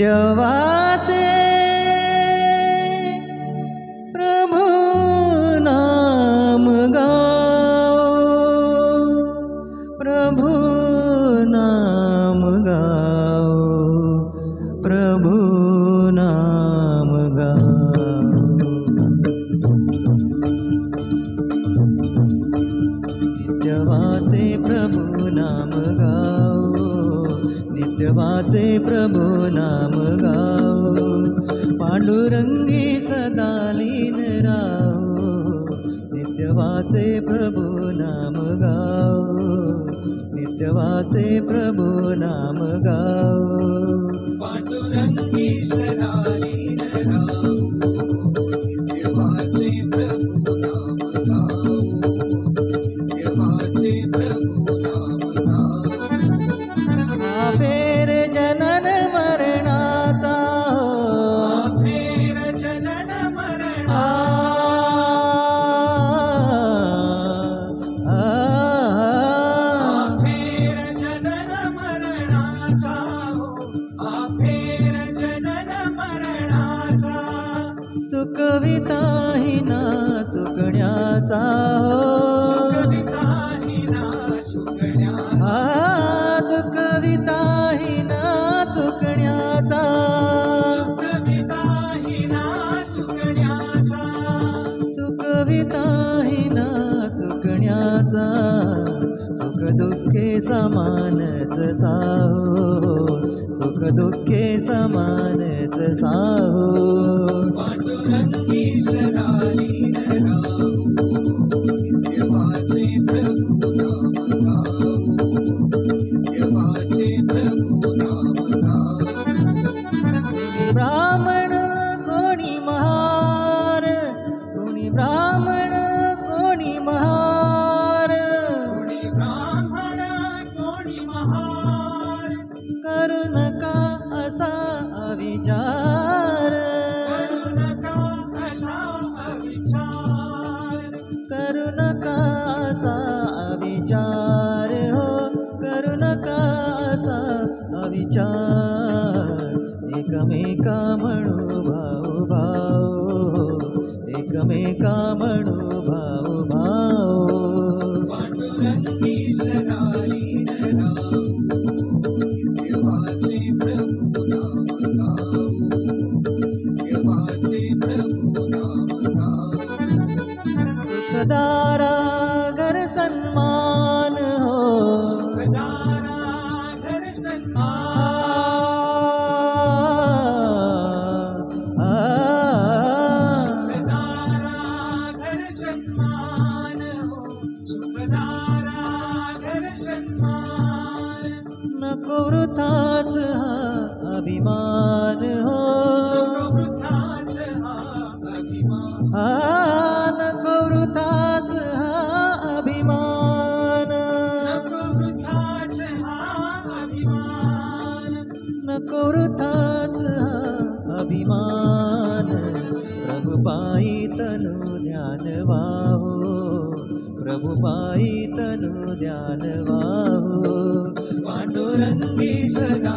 नित्यवाचे प्रभु नाम गाओ, प्रभु नाम गाओ, प्रभु नाम गाओ। नित्यवाचे प्रभु नाम गाओ, नित्यवाचे प्रभु नाम गाओ, पांडुरंगी सदा लीन राहो। नित्यवाचे प्रभु नाम गाओ, नित्यवाचे प्रभु नाम गाओ, पांडुरंगी सदा लीन राहो। नित्यवाचे प्रभु नाम गाओ, नित्यवाचे प्रभु नाम गाओ। हा फेर जनन मरणाचा हो, फेर जनन मरण फेर जनन मरणाचा हो, फेर जनन मरणाचा। चुकविताही ना चुकण्याचा हो, चुकविताही ना चुकण्याचा। चुकविताही ना चुकण्याचा, चुकविताही ना चुकण्याचा। चुकविताही ना चुकण्याचा, सुख दुःखे समानच साहो, सुख दुःखे समानच साहो। पांडुरंगी सदा लीन राहो। नित्यवाचे प्रभु नाम गाओ, नित्यवाचे प्रभु नाम गाओ। ब्राह्मण कोणी महार, कोणी ब्राह्मण कोणी महार, कोणी ब्राह्मण कोणी महार। करू नका असा अविचार, करू नका असा अविचार। करू नका असा अविचार हो, करू नका असा अविचार। एकमेका म्हणू भाऊ भाऊ, एकमेका म्हणू भाऊ भाऊ। पांडुरंगी सदा लीन राहो। नित्यवाचे प्रभु नाम गाओ, नित्यवाचे प्रभु नाम गाओ। सुखदारा घर सन्मान हो, सुखदारा घर सन्मान। सुखदारा घर सन्मान हो, सुखदारा घर सन्मान। नको वृथाच हा अभिमान हो, नको वृथाच हा अभिमान। नको वृथाच हा अभिमान, नको वृथाच हा अभिमान। नको वृथाच हा अभिमान। प्रभु पायी तनु ध्यान वाहो, प्रभु पायी तनु ध्यान वाहो। पांडुरंगी सदा